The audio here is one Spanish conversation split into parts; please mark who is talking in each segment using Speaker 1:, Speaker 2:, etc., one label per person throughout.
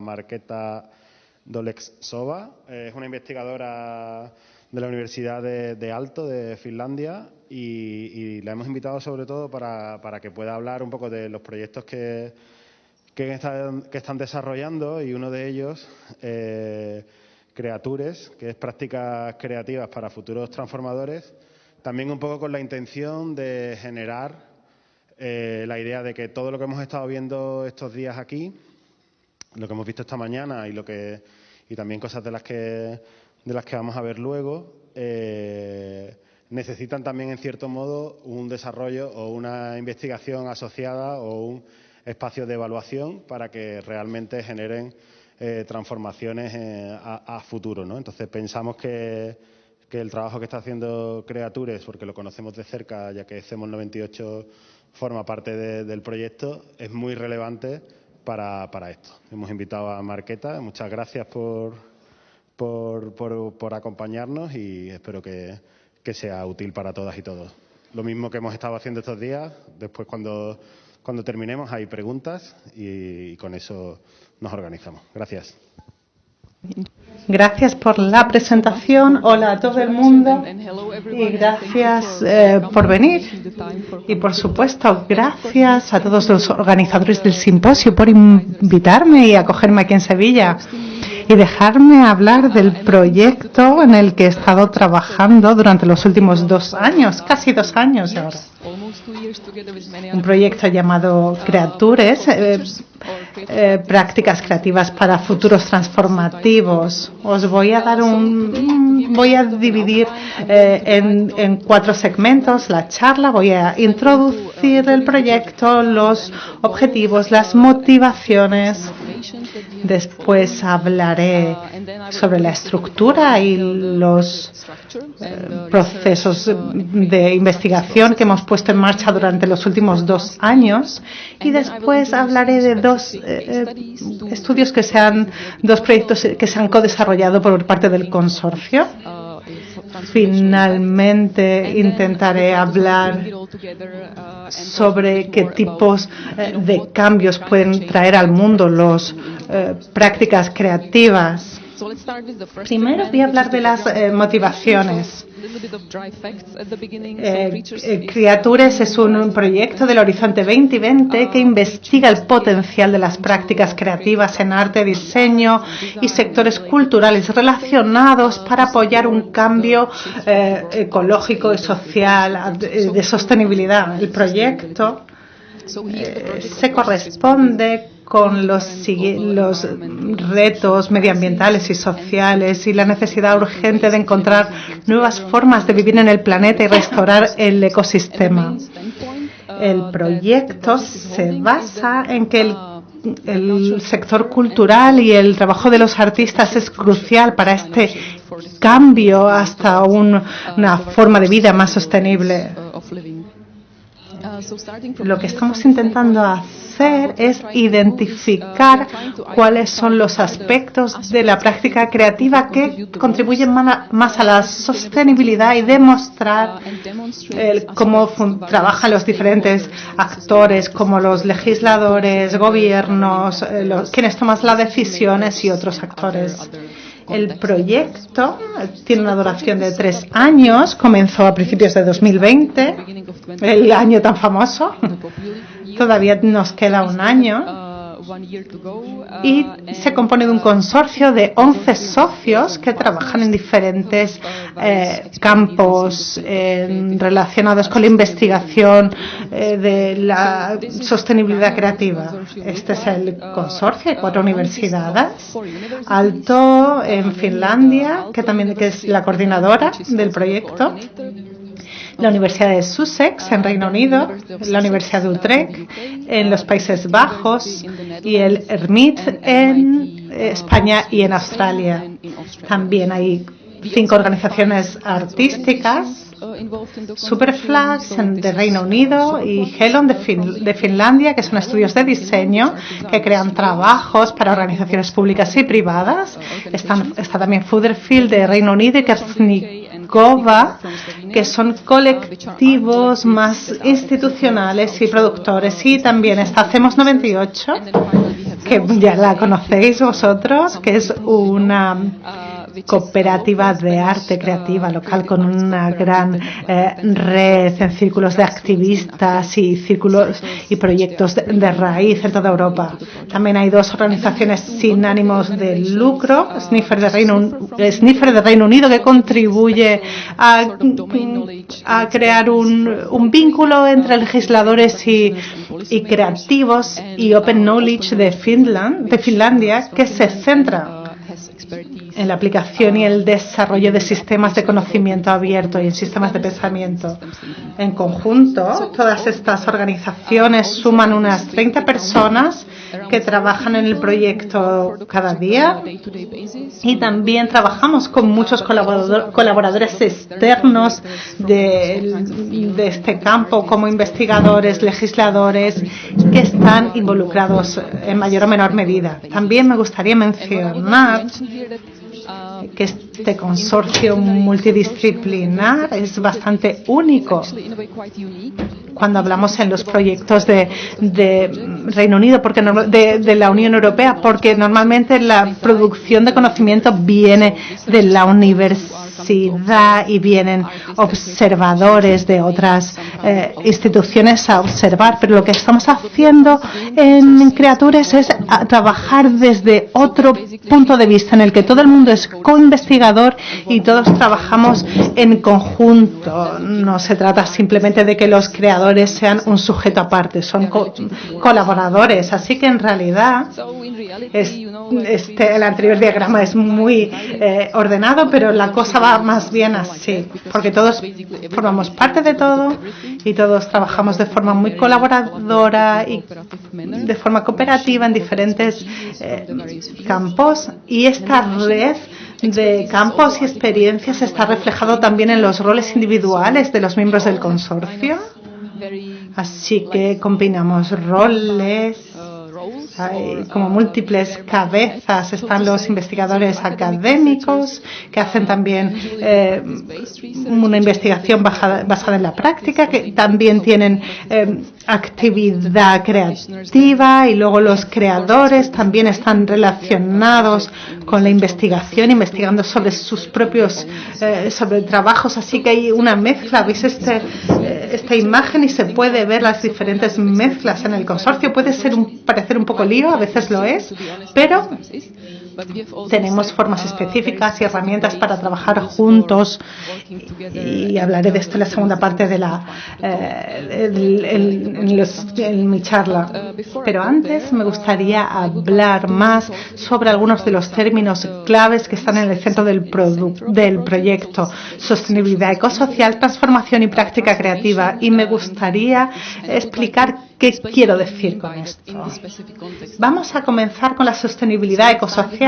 Speaker 1: Marketa Doletsova. Es una investigadora de la Universidad de Aalto, de Finlandia, y la hemos invitado sobre todo para que pueda hablar un poco de los proyectos que están desarrollando, y uno de ellos, Creatures, que es prácticas creativas para futuros transformadores, también un poco con la intención de generar la idea de que todo lo que hemos estado viendo estos días aquí, lo que hemos visto esta mañana y también cosas de las que vamos a ver luego, necesitan también, en cierto modo, un desarrollo o una investigación asociada o un espacio de evaluación para que realmente generen transformaciones a futuro, ¿no? Entonces, pensamos que el trabajo que está haciendo Creatures, porque lo conocemos de cerca, ya que CEMOS 98 forma parte del proyecto, es muy relevante para esto. Hemos invitado a Marketa. Muchas gracias por acompañarnos, y espero que sea útil para todas y todos. Lo mismo que hemos estado haciendo estos días. Después, cuando terminemos, hay preguntas y con eso nos organizamos. Gracias.
Speaker 2: Gracias por la presentación. Hola a todo el mundo y gracias por venir. Y, por supuesto, gracias a todos los organizadores del simposio por invitarme y acogerme aquí en Sevilla y dejarme hablar del proyecto en el que he estado trabajando durante los últimos 2 años, casi 2 años ahora. Un proyecto llamado Creatures, prácticas creativas para futuros transformativos. Os voy a dar voy a dividir en 4 segmentos la charla. Voy a introducir el proyecto, los objetivos, las motivaciones. Después hablaré sobre la estructura y los procesos de investigación que hemos puesto en marcha durante los últimos 2 años, y después hablaré de 2 estudios dos proyectos que se han co-desarrollado por parte del consorcio. Finalmente intentaré hablar sobre qué tipos de cambios pueden traer al mundo las prácticas creativas. Primero voy a hablar de las motivaciones. Creatures es un proyecto del Horizonte 2020 que investiga el potencial de las prácticas creativas en arte, diseño y sectores culturales relacionados para apoyar un cambio ecológico y social de sostenibilidad. El proyecto se corresponde con los retos medioambientales y sociales y la necesidad urgente de encontrar nuevas formas de vivir en el planeta y restaurar el ecosistema. El proyecto se basa en que el sector cultural y el trabajo de los artistas es crucial para este cambio hasta una forma de vida más sostenible. Lo que estamos intentando hacer es identificar cuáles son los aspectos de la práctica creativa que contribuyen más a la sostenibilidad y demostrar cómo trabajan los diferentes actores, como los legisladores, gobiernos, quienes toman las decisiones y otros actores. El proyecto tiene una duración de 3 años, comenzó a principios de 2020, el año tan famoso. Todavía nos queda un año y se compone de un consorcio de 11 socios que trabajan en diferentes campos relacionados con la investigación de la sostenibilidad creativa. Este es el consorcio de 4 universidades. Aalto en Finlandia, que es la coordinadora del proyecto. La Universidad de Sussex en Reino Unido, la Universidad de Utrecht en los Países Bajos y el Hermit en España y en Australia. También hay 5 organizaciones artísticas, Superflags de Reino Unido y Helon de Finlandia, que son estudios de diseño que crean trabajos para organizaciones públicas y privadas. Está también Fooderfield de Reino Unido y Kersnikova, que son colectivos más institucionales y productores. Y también está CEMOS 98 que ya la conocéis vosotros, que es una cooperativa de arte creativa local con una gran red en círculos de activistas y círculos y proyectos de raíz en toda Europa. También hay 2 organizaciones sin ánimos de lucro, Sniffer de Reino Unido, que contribuye a crear un vínculo entre legisladores y creativos, y Open Knowledge de Finlandia, que se centra en la aplicación y el desarrollo de sistemas de conocimiento abierto y en sistemas de pensamiento. En conjunto, todas estas organizaciones suman unas 30 personas que trabajan en el proyecto cada día, y también trabajamos con muchos colaboradores externos de este campo, como investigadores, legisladores, que están involucrados en mayor o menor medida. También me gustaría mencionar que este consorcio multidisciplinar es bastante único cuando hablamos en los proyectos de Reino Unido, porque de la Unión Europea, porque normalmente la producción de conocimiento viene de la universidad y vienen observadores de otras instituciones a observar, pero lo que estamos haciendo en Creatures es trabajar desde otro punto de vista en el que todo el mundo es co-investigador y todos trabajamos en conjunto. No se trata simplemente de que los creadores sean un sujeto aparte, son colaboradores. Así que en realidad el anterior diagrama es muy ordenado, pero la cosa va más bien así, porque todos formamos parte de todo y todos trabajamos de forma muy colaboradora y de forma cooperativa en diferentes campos, y esta red de campos y experiencias está reflejado también en los roles individuales de los miembros del consorcio. Así que combinamos roles. Hay como múltiples cabezas. Están los investigadores académicos que hacen también una investigación basada en la práctica, que también tienen actividad creativa, y luego los creadores también están relacionados con la investigación, investigando sobre sus propios sobre trabajos. Así que hay una mezcla. ¿Veis esta imagen? Y se puede ver las diferentes mezclas en el consorcio. Puede parecer un poco lío, a veces lo es, pero tenemos formas específicas y herramientas para trabajar juntos, y hablaré de esto en la segunda parte de en mi charla. Pero antes me gustaría hablar más sobre algunos de los términos claves que están en el centro del proyecto: sostenibilidad ecosocial, transformación y práctica creativa. Y me gustaría explicar qué quiero decir con esto. Vamos a comenzar con la sostenibilidad ecosocial.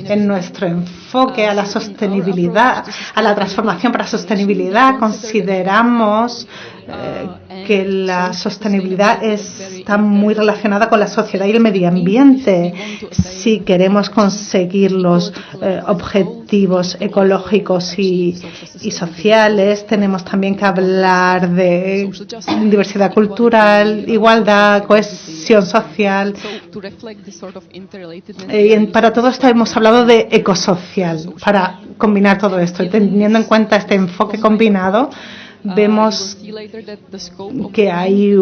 Speaker 2: En nuestro enfoque a la sostenibilidad, a la transformación para sostenibilidad, consideramos que la sostenibilidad está muy relacionada con la sociedad y el medio ambiente. Si queremos conseguir los objetivos ecológicos y sociales, tenemos también que hablar de diversidad cultural, igualdad, cohesión social. Para todo esto hemos hablado de ecosocial, para combinar todo esto. Y teniendo en cuenta este enfoque combinado, vemos que hay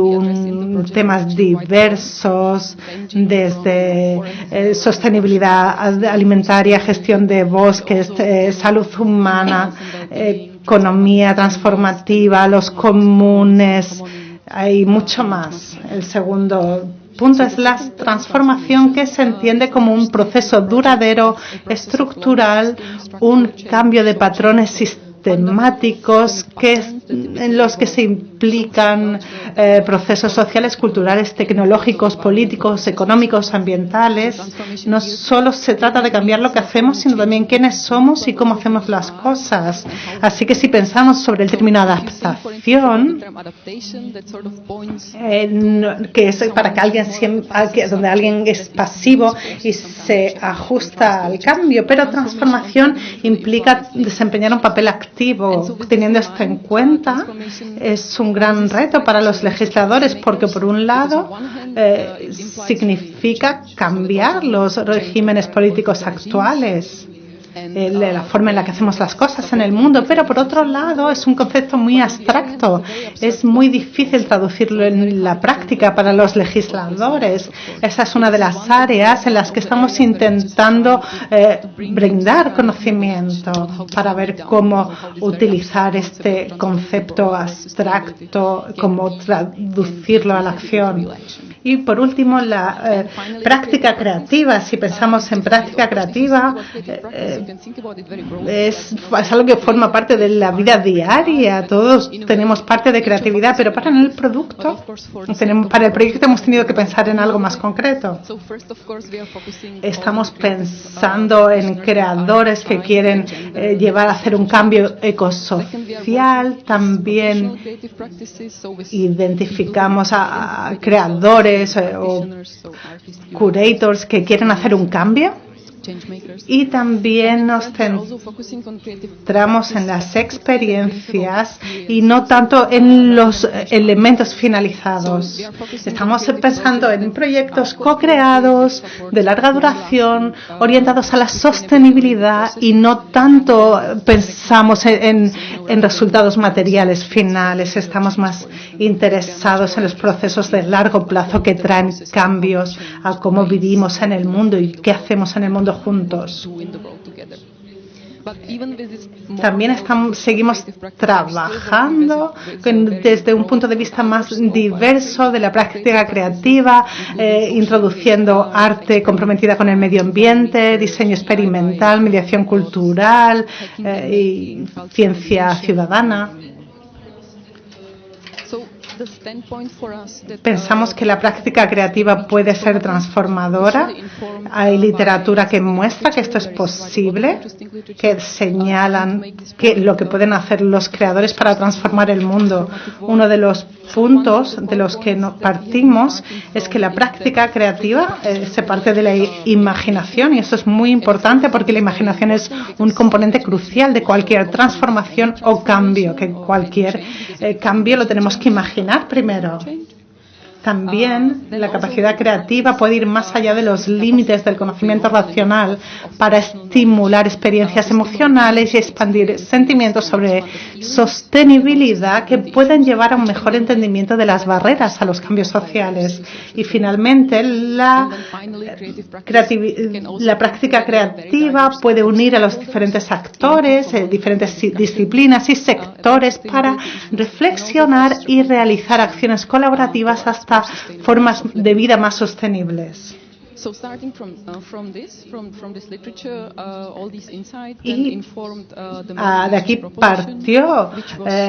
Speaker 2: temas diversos, desde sostenibilidad alimentaria, gestión de bosques, salud humana, economía transformativa, los comunes. Hay mucho más. El segundo punto es la transformación, que se entiende como un proceso duradero, estructural, un cambio de patrones sistemáticos en los que se implican procesos sociales, culturales, tecnológicos, políticos, económicos, ambientales. No solo se trata de cambiar lo que hacemos, sino también quiénes somos y cómo hacemos las cosas. Así que si pensamos sobre el término adaptación, que es para que donde alguien es pasivo y se ajusta al cambio, pero transformación implica desempeñar un papel activo. Teniendo esto en cuenta, pregunta es un gran reto para los legisladores porque, por un lado, significa cambiar los regímenes políticos actuales, la forma en la que hacemos las cosas en el mundo, pero por otro lado es un concepto muy abstracto. Es muy difícil traducirlo en la práctica para los legisladores. Esa es una de las áreas en las que estamos intentando brindar conocimiento para ver cómo utilizar este concepto abstracto, cómo traducirlo a la acción. Y por último, la práctica creativa. Si pensamos en práctica creativa, es algo que forma parte de la vida diaria. Todos tenemos parte de creatividad, pero para el producto, para el proyecto hemos tenido que pensar en algo más concreto. Estamos pensando en creadores que quieren llevar a hacer un cambio ecosocial. También identificamos a creadores o curators que quieren hacer un cambio. Y también nos centramos en las experiencias y no tanto en los elementos finalizados. Estamos pensando en proyectos co-creados, de larga duración, orientados a la sostenibilidad y no tanto pensamos en resultados materiales finales. Estamos más interesados en los procesos de largo plazo que traen cambios a cómo vivimos en el mundo y qué hacemos en el mundo juntos. También seguimos trabajando desde un punto de vista más diverso de la práctica creativa, introduciendo arte comprometida con el medio ambiente, diseño experimental, mediación cultural y ciencia ciudadana. Pensamos que la práctica creativa puede ser transformadora. Hay literatura que muestra que esto es posible, que señalan lo que pueden hacer los creadores para transformar el mundo. Uno de los puntos de los que partimos es que la práctica creativa se parte de la imaginación, y esto es muy importante porque la imaginación es un componente crucial de cualquier transformación o cambio, que cualquier cambio lo tenemos que imaginar primero. También la capacidad creativa puede ir más allá de los límites del conocimiento racional para estimular experiencias emocionales y expandir sentimientos sobre sostenibilidad que puedan llevar a un mejor entendimiento de las barreras a los cambios sociales. Y finalmente, la práctica creativa puede unir a los diferentes actores, diferentes disciplinas y sectores para reflexionar y realizar acciones colaborativas hasta formas de vida más sostenibles. Y de aquí partió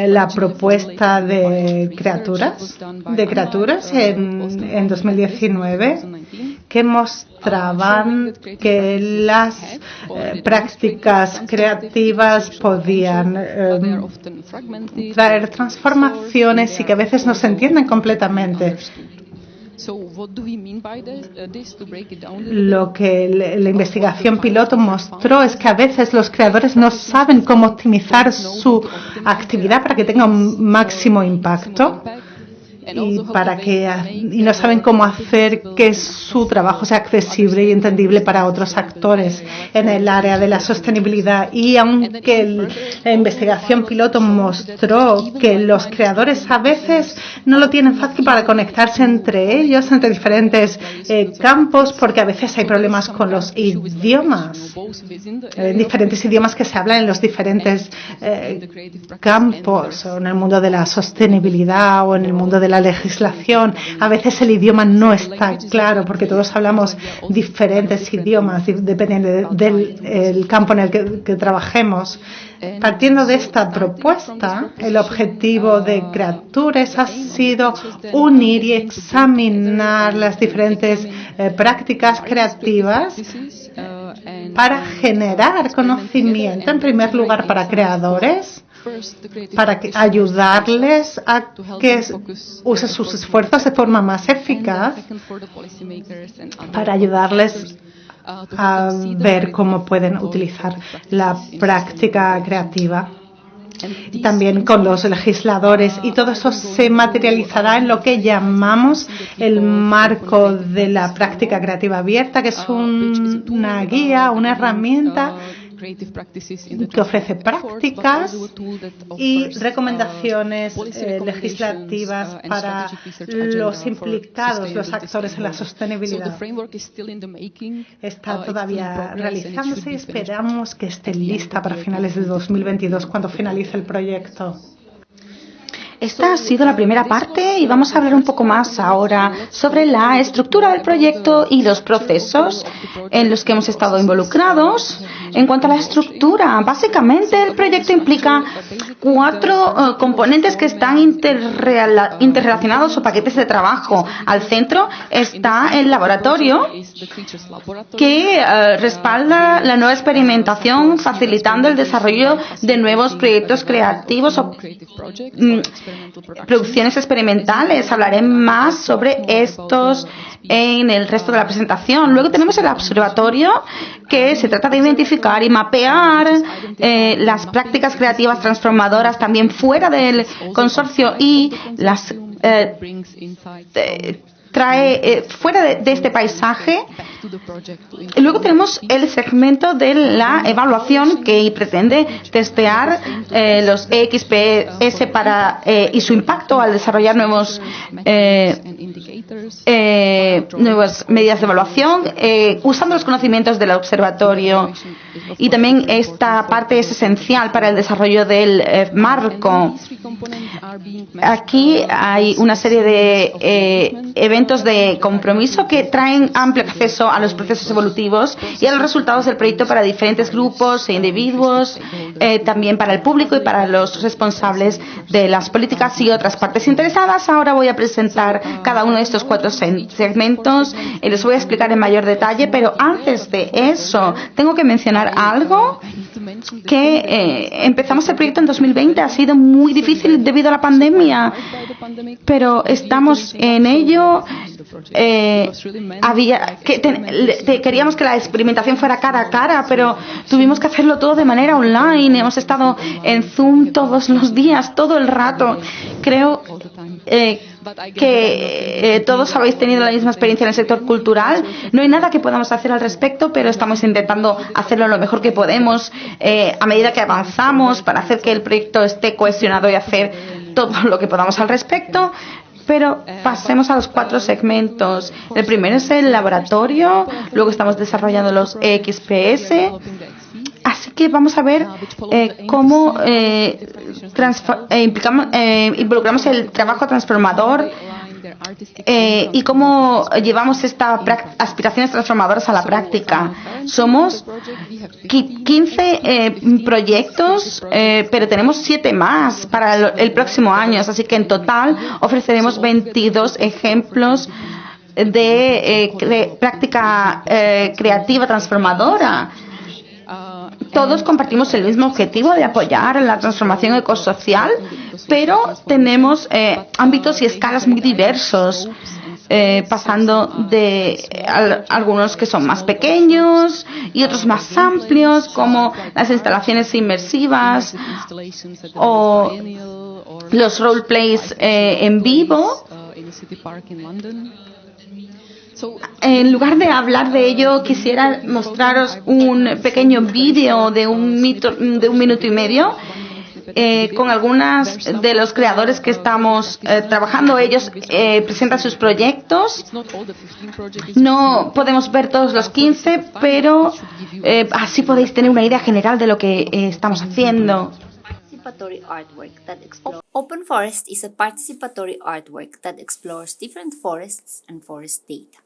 Speaker 2: la propuesta de criaturas en 2019 que mostraban que las prácticas creativas podían traer transformaciones y que a veces no se entienden completamente. Lo que la investigación piloto mostró es que a veces los creadores no saben cómo optimizar su actividad para que tenga un máximo impacto. Y no saben cómo hacer que su trabajo sea accesible y entendible para otros actores en el área de la sostenibilidad. Y aunque la investigación piloto mostró que los creadores a veces no lo tienen fácil para conectarse entre ellos, entre diferentes campos, porque a veces hay problemas con los idiomas, diferentes idiomas que se hablan en los diferentes campos, o en el mundo de la sostenibilidad o en el mundo de la legislación. A veces el idioma no está claro porque todos hablamos diferentes idiomas dependiendo del campo en el que trabajemos. Partiendo de esta propuesta, el objetivo de Creatures ha sido unir y examinar las diferentes prácticas creativas para generar conocimiento, en primer lugar, para creadores, para ayudarles a que usen sus esfuerzos de forma más eficaz, para ayudarles a ver cómo pueden utilizar la práctica creativa. también con los legisladores, y todo eso se materializará en lo que llamamos el marco de la práctica creativa abierta, que es una guía, una herramienta que ofrece prácticas y recomendaciones legislativas para los implicados, los actores en la sostenibilidad. Está todavía realizándose y esperamos que esté lista para finales de 2022, cuando finalice el proyecto.
Speaker 3: Esta ha sido la primera parte y vamos a hablar un poco más ahora sobre la estructura del proyecto y los procesos en los que hemos estado involucrados. En cuanto a la estructura, básicamente el proyecto implica 4 componentes que están interrelacionados o paquetes de trabajo. Al centro está el laboratorio, que respalda la nueva experimentación, facilitando el desarrollo de nuevos proyectos creativos o producciones experimentales. Hablaré más sobre estos en el resto de la presentación. Luego tenemos el observatorio, que se trata de identificar y mapear las prácticas creativas transformadoras también fuera del consorcio y las trae fuera de este paisaje. Y luego tenemos el segmento de la evaluación, que pretende testear los EXPS y su impacto al desarrollar nuevas medidas de evaluación usando los conocimientos del observatorio. Y también esta parte es esencial para el desarrollo del marco. Aquí hay una serie de eventos de compromiso que traen amplio acceso a los procesos evolutivos y a los resultados del proyecto para diferentes grupos e individuos, también para el público y para los responsables de las políticas y otras partes interesadas. Ahora voy a presentar cada uno de estos 4 segmentos y les voy a explicar en mayor detalle, pero antes de eso tengo que mencionar algo, que empezamos el proyecto en 2020, ha sido muy difícil debido a la pandemia, pero estamos en ello. Queríamos que la experimentación fuera cara a cara, pero tuvimos que hacerlo todo de manera online. Hemos estado en Zoom todos los días, todo el rato. Creo que todos habéis tenido la misma experiencia en el sector cultural. No hay nada que podamos hacer al respecto, pero estamos intentando hacerlo lo mejor que podemos a medida que avanzamos para hacer que el proyecto esté cohesionado y hacer todo lo que podamos al respecto. Pero pasemos a los 4 segmentos. El primero es el laboratorio, luego estamos desarrollando los EXPS. Así que vamos a ver cómo involucramos el trabajo transformador y cómo llevamos estas aspiraciones transformadoras a la práctica. Somos 15 proyectos, pero tenemos 7 más para el próximo año, así que en total ofreceremos 22 ejemplos de práctica creativa transformadora. Todos compartimos el mismo objetivo de apoyar la transformación ecosocial, pero tenemos ámbitos y escalas muy diversos, pasando de algunos que son más pequeños y otros más amplios, como las instalaciones inmersivas o los roleplays en vivo. En lugar de hablar de ello, quisiera mostraros un pequeño vídeo de un minuto y medio con algunos de los creadores que estamos trabajando. Ellos presentan sus proyectos. No podemos ver todos los 15, pero así podéis tener una idea general de lo que estamos haciendo.
Speaker 4: Open Forest is a participatory artwork that explores different forests and forest data.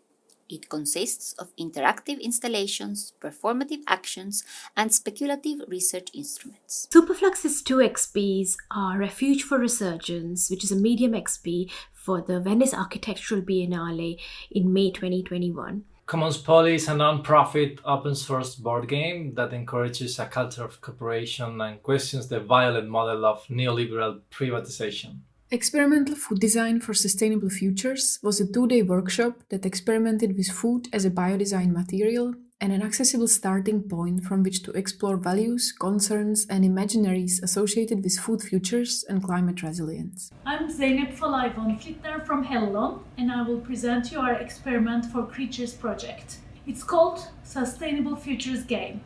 Speaker 4: It consists of interactive installations, performative actions, and speculative research instruments.
Speaker 5: Superflux's 2XPs are Refuge for Resurgence, which is a medium XP for the Venice Architectural Biennale in May 2021.
Speaker 6: Commons Poly is a non-profit open-source board game that encourages a culture of cooperation and questions the violent model of neoliberal privatization.
Speaker 7: Experimental Food Design for Sustainable Futures was a 2-day workshop that experimented with food as a biodesign material and an accessible starting point from which to explore values, concerns, and imaginaries associated with food futures and climate resilience.
Speaker 8: I'm Zeynep Falay von Flittner from Hellon, and I will present you our experiment for Creatures project. It's called Sustainable Futures Game.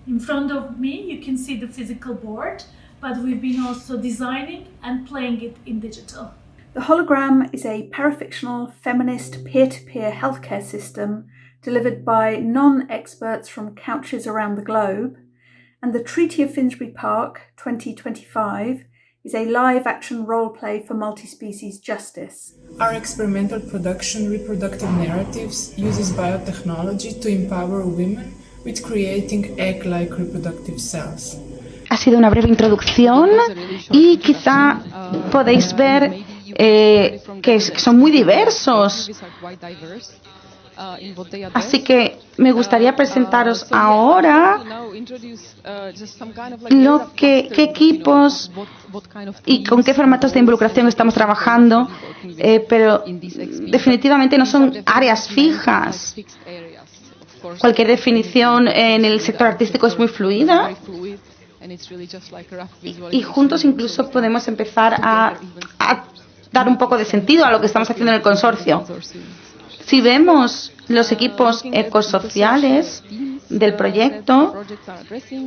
Speaker 8: In front of me you can see the physical board, but we've been also designing and playing it in digital.
Speaker 9: The hologram is a parafictional feminist peer-to-peer healthcare system delivered by non-experts from couches around the globe, and the Treaty of Finsbury Park 2025 is a live-action role-play for multi-species justice.
Speaker 7: Our experimental production Reproductive Narratives uses biotechnology to empower women with creating egg-like reproductive cells.
Speaker 3: Ha sido una breve introducción y quizá podéis ver que son muy diversos. Así que me gustaría presentaros ahora qué equipos y con qué formatos de involucración estamos trabajando, pero definitivamente no son áreas fijas. Cualquier definición en el sector artístico es muy fluida y juntos incluso podemos empezar a dar un poco de sentido a lo que estamos haciendo en el consorcio. Si vemos los equipos ecosociales del proyecto,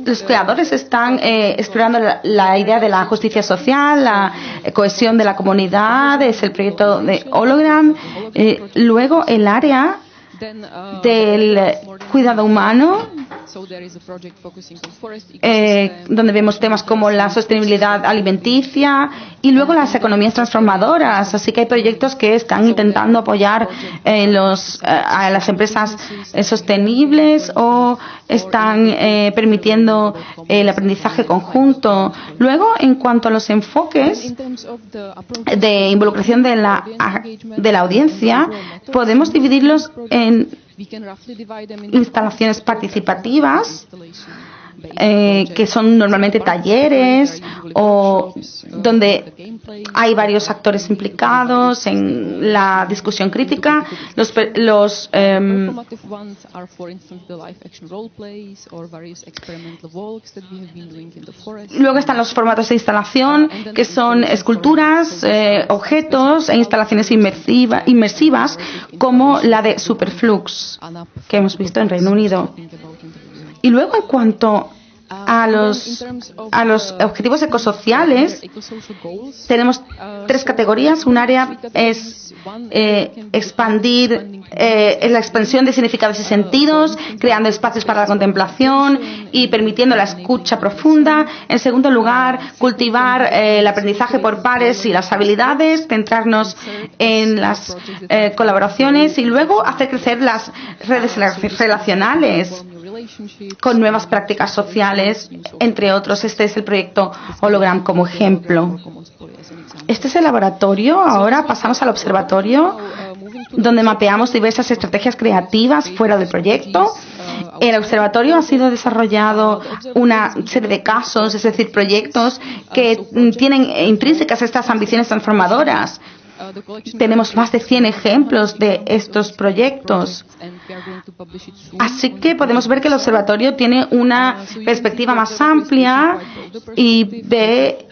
Speaker 3: los creadores están explorando la idea de la justicia social, la cohesión de la comunidad, es el proyecto de Hologram. Luego el área del cuidado humano, donde vemos temas como la sostenibilidad alimenticia y luego las economías transformadoras. Así que hay proyectos que están intentando apoyar a las empresas sostenibles o están permitiendo el aprendizaje conjunto. Luego, en cuanto a los enfoques de involucración de la audiencia, podemos dividirlos en instalaciones participativas, que son normalmente talleres o donde hay varios actores implicados en la discusión crítica. Luego están los formatos de instalación, que son esculturas, objetos e instalaciones inmersivas, como la de Superflux, que hemos visto en Reino Unido. Y luego, en cuanto a los objetivos ecosociales, tenemos tres categorías. Un área es expandir la expansión de significados y sentidos, creando espacios para la contemplación y permitiendo la escucha profunda. En segundo lugar, cultivar el aprendizaje por pares y las habilidades, centrarnos en las colaboraciones y luego hacer crecer las redes relacionales con nuevas prácticas sociales, entre otros. Este es el proyecto Hologram como ejemplo. Este es el laboratorio. Ahora pasamos al observatorio, donde mapeamos diversas estrategias creativas fuera del proyecto. El observatorio ha sido desarrollado una serie de casos, es decir, proyectos que tienen intrínsecas estas ambiciones transformadoras. Tenemos más de 100 ejemplos de estos proyectos. Así que podemos ver que el observatorio tiene una perspectiva más amplia y ve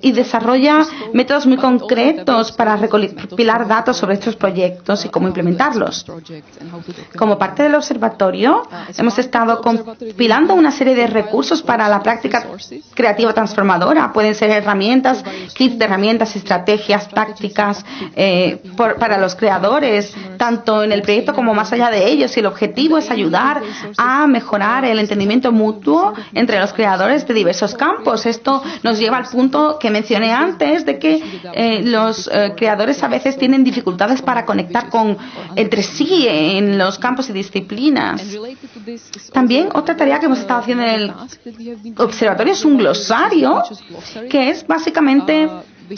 Speaker 3: y desarrolla métodos muy concretos para recopilar datos sobre estos proyectos y cómo implementarlos. Como parte del observatorio, hemos estado compilando una serie de recursos para la práctica creativa transformadora. Pueden ser herramientas, kits de herramientas, estrategias, tácticas para los creadores, tanto en el proyecto como más allá de ellos. Y el objetivo es ayudar a mejorar el entendimiento mutuo entre los creadores de diversos campos. Esto nos lleva al punto que mencioné antes de que los creadores a veces tienen dificultades para conectar entre sí en los campos y disciplinas. También otra tarea que hemos estado haciendo en el observatorio es un glosario, que es básicamente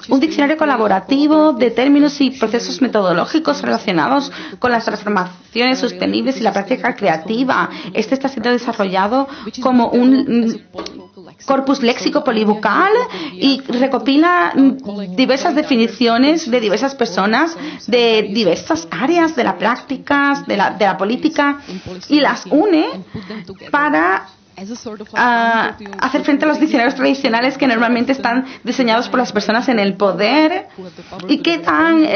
Speaker 3: un diccionario colaborativo de términos y procesos metodológicos relacionados con las transformaciones sostenibles y la práctica creativa. Este está siendo desarrollado como corpus léxico polivocal y recopila diversas definiciones de diversas personas de diversas áreas de la práctica, de la política, y las une para hacer frente a los diccionarios tradicionales que normalmente están diseñados por las personas en el poder y que dan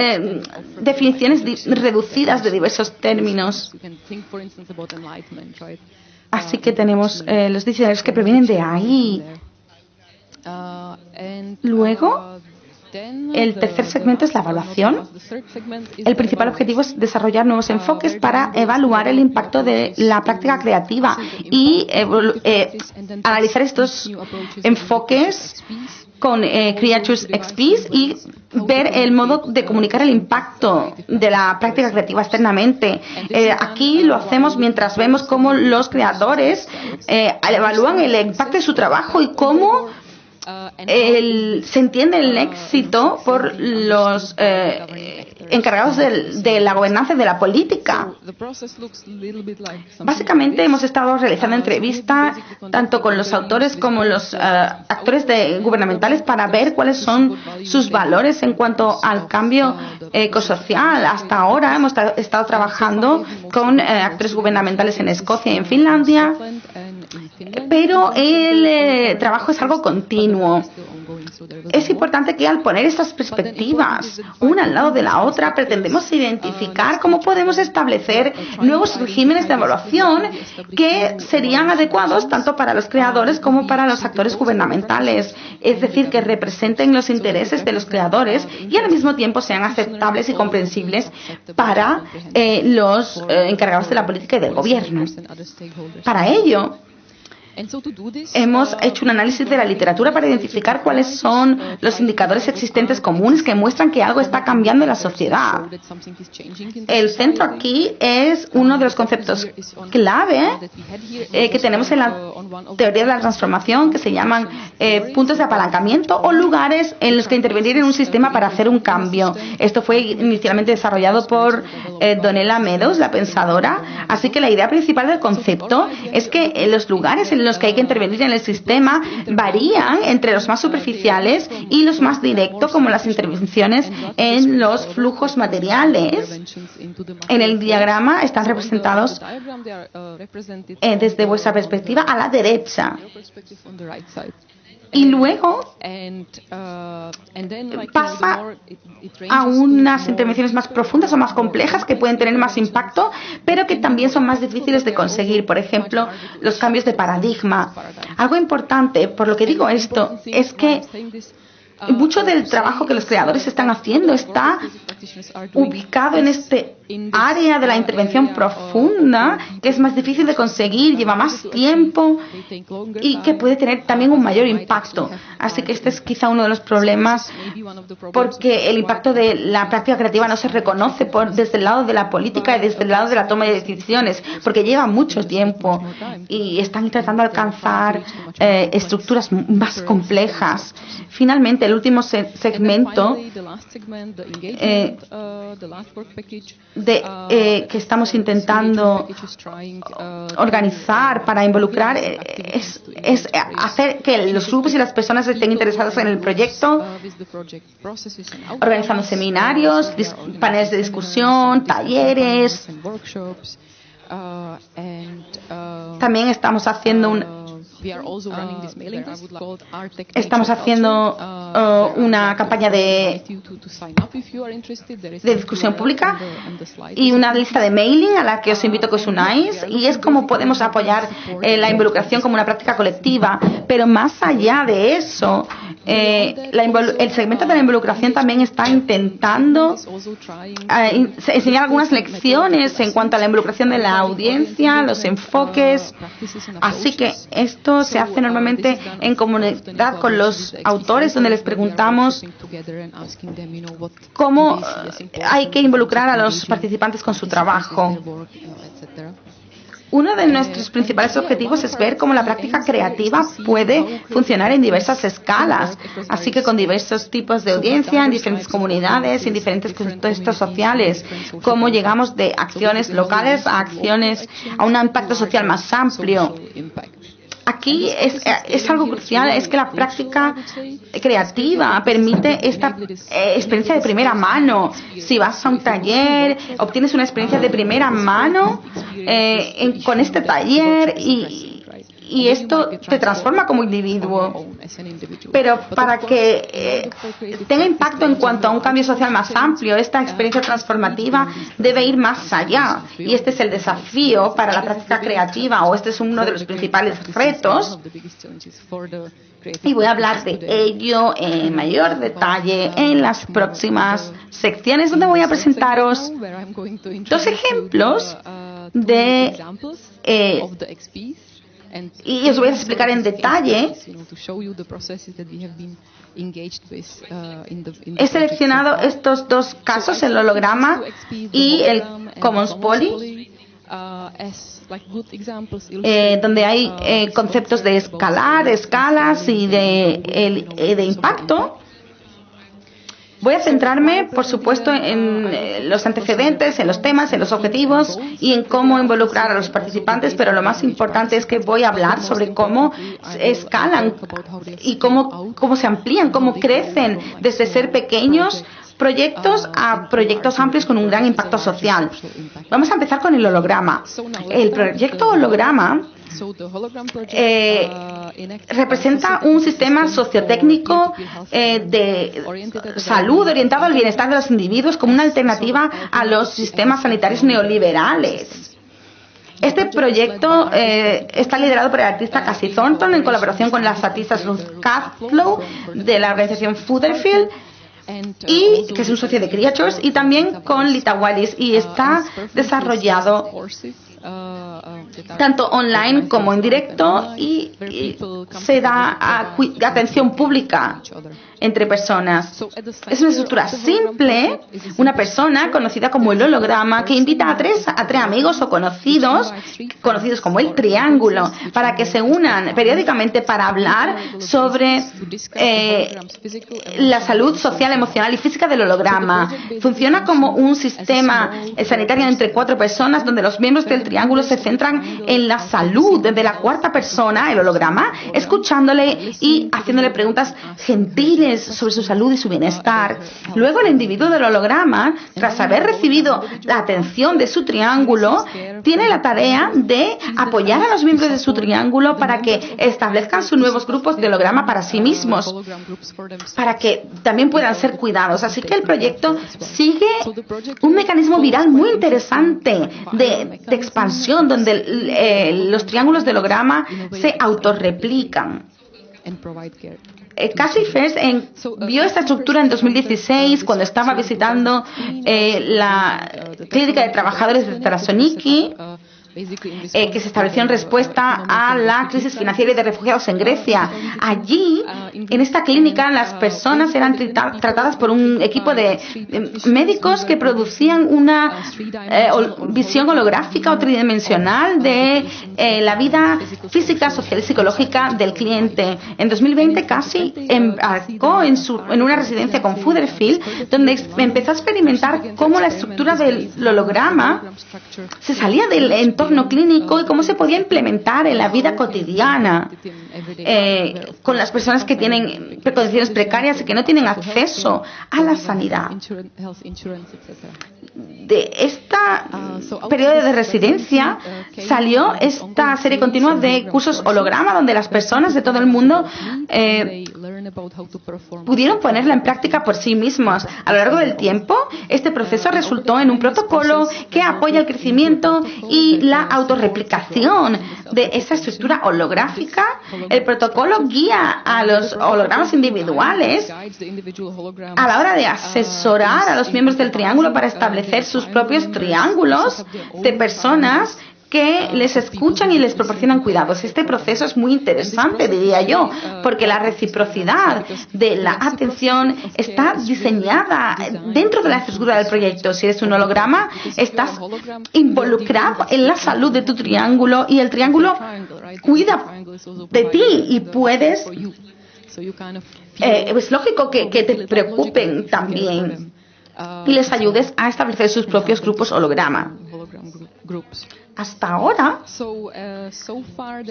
Speaker 3: definiciones reducidas de diversos términos. Así que tenemos los diccionarios que provienen de ahí. Luego, el tercer segmento es la evaluación. El principal objetivo es desarrollar nuevos enfoques para evaluar el impacto de la práctica creativa y analizar estos enfoques con Creatures XPs y ver el modo de comunicar el impacto de la práctica creativa externamente. Aquí lo hacemos mientras vemos cómo los creadores evalúan el impacto de su trabajo y cómo se entiende el éxito por los encargados de la gobernanza y de la política. Básicamente hemos estado realizando entrevistas tanto con los autores como los actores gubernamentales para ver cuáles son sus valores en cuanto al cambio ecosocial. Hasta ahora hemos estado trabajando con actores gubernamentales en Escocia y en Finlandia, pero el trabajo es algo continuo. Es importante que al poner estas perspectivas una al lado de la otra, pretendemos identificar cómo podemos establecer nuevos regímenes de evaluación que serían adecuados tanto para los creadores como para los actores gubernamentales. Es decir, que representen los intereses de los creadores y al mismo tiempo sean aceptables y comprensibles para los encargados de la política y del gobierno. Para ello, hemos hecho un análisis de la literatura para identificar cuáles son los indicadores existentes comunes que muestran que algo está cambiando en la sociedad. El centro aquí es uno de los conceptos clave que tenemos en la teoría de la transformación, que se llaman puntos de apalancamiento o lugares en los que intervenir en un sistema para hacer un cambio. Esto fue inicialmente desarrollado por Donella Meadows, la pensadora. Así que la idea principal del concepto es que los lugares en los que hay que intervenir en el sistema varían entre los más superficiales y los más directos, como las intervenciones en los flujos materiales. En el diagrama están representados desde vuestra perspectiva a la derecha. Y luego pasa a unas intervenciones más profundas o más complejas que pueden tener más impacto, pero que también son más difíciles de conseguir. Por ejemplo, los cambios de paradigma. Algo importante, por lo que digo esto, es que mucho del trabajo que los creadores están haciendo está ubicado en este área de la intervención profunda, que es más difícil de conseguir, lleva más tiempo y que puede tener también un mayor impacto. Así que este es quizá uno de los problemas, porque el impacto de la práctica creativa no se reconoce desde el lado de la política y desde el lado de la toma de decisiones, porque lleva mucho tiempo y están intentando alcanzar estructuras más complejas. Finalmente, el último segmento que estamos intentando organizar para involucrar es hacer que los grupos y las personas estén interesados en el proyecto, organizando seminarios, paneles de discusión, talleres. También estamos haciendo una campaña de discusión pública y una lista de mailing a la que os invito a que os unáis, y es como podemos apoyar la involucración como una práctica colectiva. Pero más allá de eso, el segmento de la involucración también está intentando enseñar algunas lecciones en cuanto a la involucración de la audiencia, los enfoques. Así que esto se hace normalmente en comunidad con los autores, donde les preguntamos cómo hay que involucrar a los participantes con su trabajo. Uno de nuestros principales objetivos es ver cómo la práctica creativa puede funcionar en diversas escalas, así que con diversos tipos de audiencia, en diferentes comunidades, en diferentes contextos sociales, cómo llegamos de acciones locales a un impacto social más amplio. Aquí aquí es algo crucial, es que la práctica creativa permite esta experiencia de primera mano. Si vas a un taller, obtienes una experiencia de primera mano con este taller y esto te transforma como individuo. Pero para que tenga impacto en cuanto a un cambio social más amplio, esta experiencia transformativa debe ir más allá. Y este es el desafío para la práctica creativa, o este es uno de los principales retos. Y voy a hablar de ello en mayor detalle en las próximas secciones, donde voy a presentaros 2 ejemplos de y os voy a explicar en detalle. He seleccionado estos 2 casos, el holograma y el Commons Poly, donde hay conceptos de escalar, escalas y de impacto. Voy a centrarme, por supuesto, en los antecedentes, en los temas, en los objetivos y en cómo involucrar a los participantes, pero lo más importante es que voy a hablar sobre cómo escalan y cómo se amplían, cómo crecen desde ser pequeños proyectos a proyectos amplios con un gran impacto social. Vamos a empezar con el holograma. El proyecto holograma representa un sistema sociotécnico de salud orientado al bienestar de los individuos como una alternativa a los sistemas sanitarios neoliberales. Este proyecto está liderado por el artista Cassie Thornton en colaboración con las artistas Ruth Cathlow de la organización Fooderfield, y que es un socio de Creatures, y también con Lita Wallis, y está desarrollado tanto online como en directo y se da atención pública entre personas. Es una estructura simple, una persona conocida como el holograma que invita a tres amigos o conocidos como el triángulo, para que se unan periódicamente para hablar sobre la salud social, emocional y física del holograma. Funciona como un sistema sanitario entre 4 personas donde los miembros del triángulo se centran en la salud de la cuarta persona, el holograma, escuchándole y haciéndole preguntas gentiles sobre su salud y su bienestar. Luego el individuo del holograma, tras haber recibido la atención de su triángulo, tiene la tarea de apoyar a los miembros de su triángulo para que establezcan sus nuevos grupos de holograma para sí mismos, para que también puedan ser cuidados. Así que el proyecto sigue un mecanismo viral muy interesante de expansión, donde los triángulos de holograma se autorreplican. Cassie First vio esta estructura en 2016 cuando estaba visitando la clínica de trabajadores de Thessaloniki, que se estableció en respuesta a la crisis financiera y de refugiados en Grecia. Allí, en esta clínica, las personas eran tratadas por un equipo de médicos que producían una visión holográfica o tridimensional de la vida física, social y psicológica del cliente. En 2020, Cassie embarcó en una residencia con Fooderfield, donde empezó a experimentar cómo la estructura del holograma se salía del entorno clínico y cómo se podía implementar en la vida cotidiana con las personas que tienen condiciones precarias y que no tienen acceso a la sanidad. De esta periodo de residencia salió esta serie continua de cursos holograma, donde las personas de todo el mundo pudieron ponerla en práctica por sí mismos. A lo largo del tiempo, este proceso resultó en un protocolo que apoya el crecimiento y la autorreplicación de esa estructura holográfica. El protocolo guía a los hologramas individuales a la hora de asesorar a los miembros del triángulo para establecer sus propios triángulos de personas que les escuchan y les proporcionan cuidados. Este proceso es muy interesante, diría yo, porque la reciprocidad de la atención está diseñada dentro de la estructura del proyecto. Si eres un holograma, estás involucrado en la salud de tu triángulo y el triángulo cuida de ti y puedes... es lógico que te preocupen también y les ayudes a establecer sus propios grupos holograma. Hasta ahora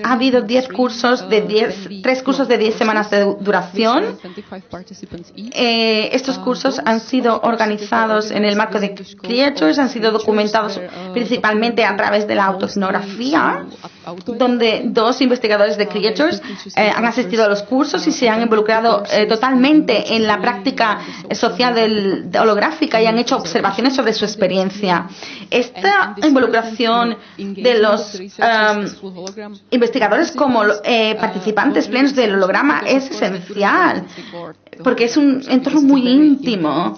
Speaker 3: ha habido 10 cursos de 3 cursos de 10 semanas de duración. Estos cursos han sido organizados en el marco de Creators, han sido documentados principalmente a través de la autoetnografía, donde 2 investigadores de Creators han asistido a los cursos y se han involucrado totalmente en la práctica social holográfica y han hecho observaciones sobre su experiencia. Esta involucración de los investigadores como participantes plenos del holograma es esencial, porque es un entorno muy íntimo.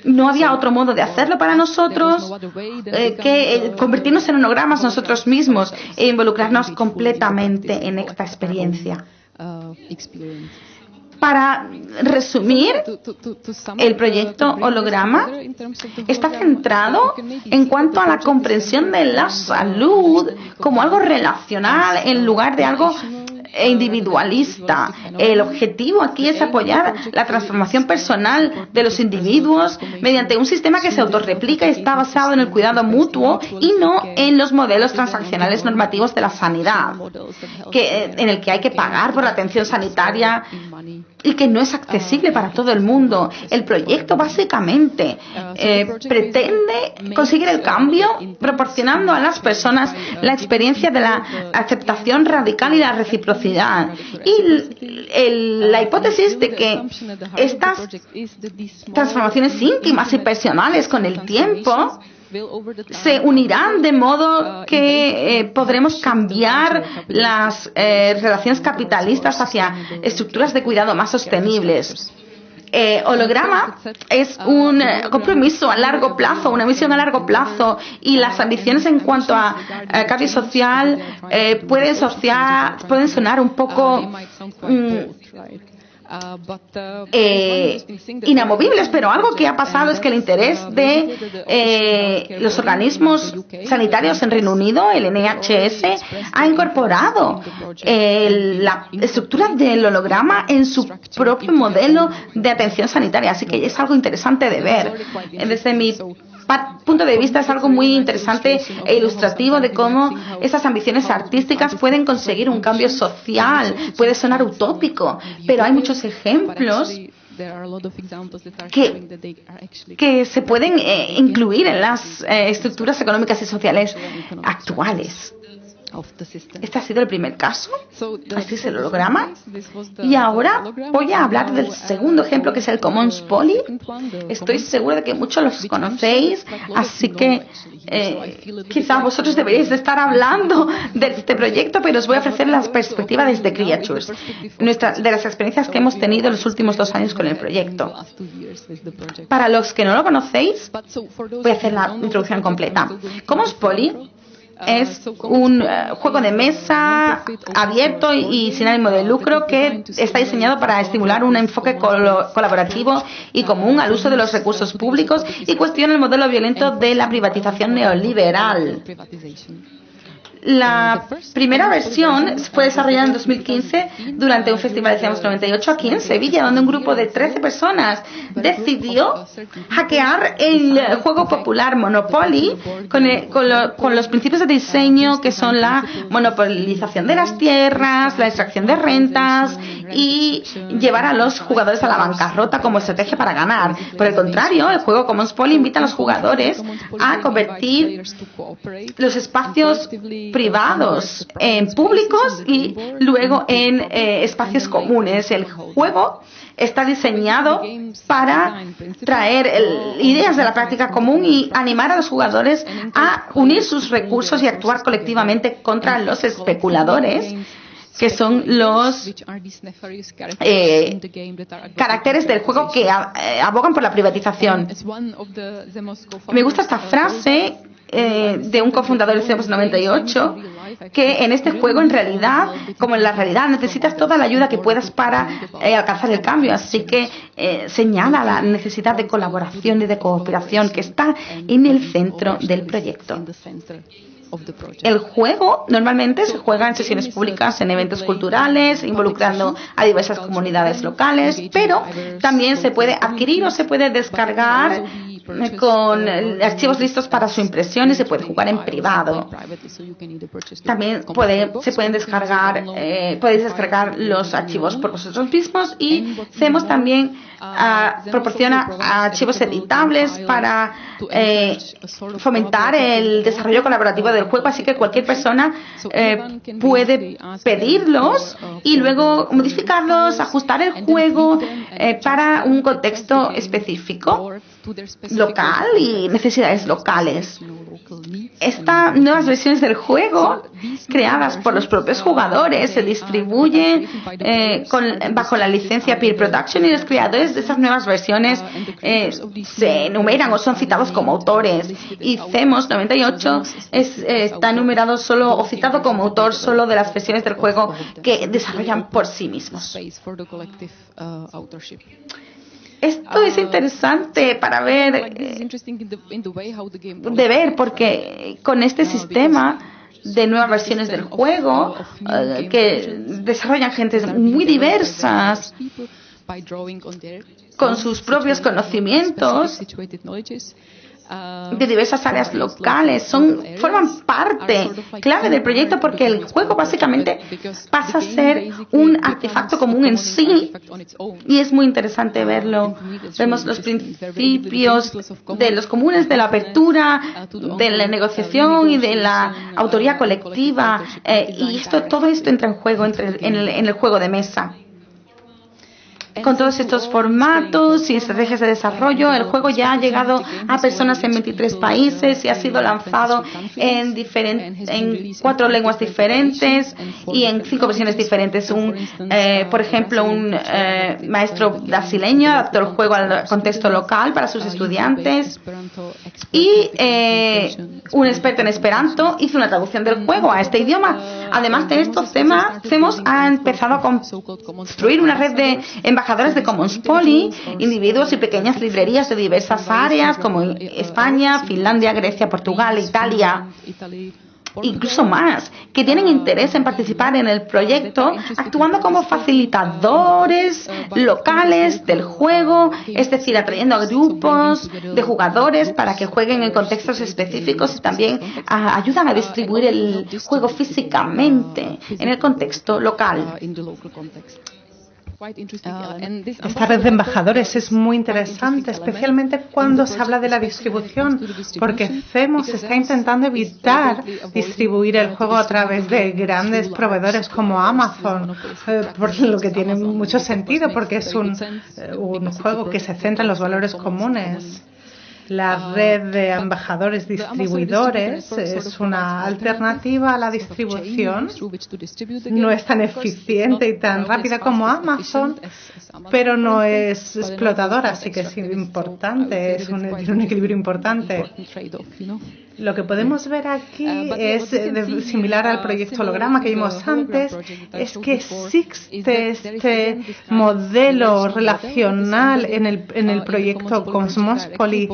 Speaker 3: No había otro modo de hacerlo para nosotros que convertirnos en hologramas nosotros mismos e involucrarnos completamente en esta experiencia. Para resumir, el proyecto Holograma está centrado en cuanto a la comprensión de la salud como algo relacional en lugar de algo individualista. El objetivo aquí es apoyar la transformación personal de los individuos mediante un sistema que se autorreplica y está basado en el cuidado mutuo y no en los modelos transaccionales normativos de la sanidad, en el que hay que pagar por la atención sanitaria y que no es accesible para todo el mundo. El proyecto básicamente pretende conseguir el cambio proporcionando a las personas la experiencia de la aceptación radical y la reciprocidad. Y la hipótesis de que estas transformaciones íntimas y personales con el tiempo se unirán de modo que podremos cambiar las relaciones capitalistas hacia estructuras de cuidado más sostenibles. Holograma es un compromiso a largo plazo, una misión a largo plazo, y las ambiciones en cuanto a cambio social pueden sonar un poco inamovibles, pero algo que ha pasado es que el interés de los organismos sanitarios en Reino Unido, el NHS, ha incorporado la estructura del holograma en su propio modelo de atención sanitaria, así que es algo interesante de ver. Desde mi punto de vista es algo muy interesante e ilustrativo de cómo esas ambiciones artísticas pueden conseguir un cambio social. Puede sonar utópico, pero hay muchos ejemplos que se pueden incluir en las estructuras económicas y sociales actuales. Este ha sido el primer caso, este es el holograma, y ahora voy a hablar del segundo ejemplo, que es el Commons Poly. Estoy segura de que muchos los conocéis, así que quizá vosotros deberíais de estar hablando de este proyecto, pero os voy a ofrecer la perspectiva desde Creators, de las experiencias que hemos tenido en los últimos 2 años con el proyecto. Para los que no lo conocéis, voy a hacer la introducción completa. Commons Poly es un juego de mesa abierto y sin ánimo de lucro que está diseñado para estimular un enfoque colaborativo y común al uso de los recursos públicos y cuestiona el modelo violento de la privatización neoliberal. La primera versión fue desarrollada en 2015 durante un festival de Ciudadanos 98 aquí en Sevilla, donde un grupo de 13 personas decidió hackear el juego popular Monopoly con los principios de diseño que son la monopolización de las tierras, la extracción de rentas y llevar a los jugadores a la bancarrota como estrategia para ganar. Por el contrario, el juego Commons Poly invita a los jugadores a convertir los espacios privados en públicos y luego en espacios comunes. El juego está diseñado para traer ideas de la práctica común y animar a los jugadores a unir sus recursos y actuar colectivamente contra los especuladores, que son los caracteres del juego que abogan por la privatización. Me gusta esta frase de un cofundador de Ciudadanos 98, que en este juego, en realidad, como en la realidad, necesitas toda la ayuda que puedas para alcanzar el cambio. Así que señala la necesidad de colaboración y de cooperación que está en el centro del proyecto. El juego normalmente se juega en sesiones públicas, en eventos culturales, involucrando a diversas comunidades locales, pero también se puede adquirir o se puede descargar con archivos listos para su impresión y se puede jugar en privado. También se pueden descargar, podéis descargar los archivos por vosotros mismos, y CEMOS también proporciona archivos editables para fomentar el desarrollo colaborativo del juego, así que cualquier persona puede pedirlos y luego modificarlos, ajustar el juego para un contexto específico local y necesidades locales. Estas nuevas versiones del juego, creadas por los propios jugadores, se distribuyen bajo la licencia Peer Production, y los creadores de estas nuevas versiones se enumeran o son citados como autores. Y CEMOS 98 está enumerado solo o citado como autor solo de las versiones del juego que desarrollan por sí mismos. Esto es interesante para ver, porque con este sistema de nuevas versiones del juego que desarrollan gentes muy diversas con sus propios conocimientos de diversas áreas locales, forman parte clave del proyecto, porque el juego básicamente pasa a ser un artefacto común en sí, y es muy interesante verlo. Vemos los principios de los comunes, de la apertura, de la negociación y de la autoría colectiva, y todo esto entra en juego en el juego de mesa. Con todos estos formatos y estrategias de desarrollo, el juego ya ha llegado a personas en 23 países y ha sido lanzado en 4 lenguas diferentes y en 5 versiones diferentes. Por ejemplo, un maestro brasileño adaptó el juego al contexto local para sus estudiantes, y un experto en Esperanto hizo una traducción del juego a este idioma. Además de esto, CEMOS ha empezado a construir una red de embajadores de Commons Poly, individuos y pequeñas librerías de diversas áreas como España, Finlandia, Grecia, Portugal, Italia, incluso más, que tienen interés en participar en el proyecto, actuando como facilitadores locales del juego, es decir, atrayendo a grupos de jugadores para que jueguen en contextos específicos, y también ayudan a distribuir el juego físicamente en el contexto local.
Speaker 2: Esta red de embajadores es muy interesante, especialmente cuando se habla de la distribución, porque CEMOS está intentando evitar distribuir el juego a través de grandes proveedores como Amazon, por lo que tiene mucho sentido, porque es un juego que se centra en los valores comunes. La red de embajadores distribuidores es una alternativa a la distribución. No es tan eficiente y tan rápida como Amazon, pero no es explotadora, así que es importante, tiene un equilibrio importante. Lo que podemos ver aquí es similar al proyecto holograma que vimos antes, es que existe este modelo relacional en el proyecto Cosmos Poly,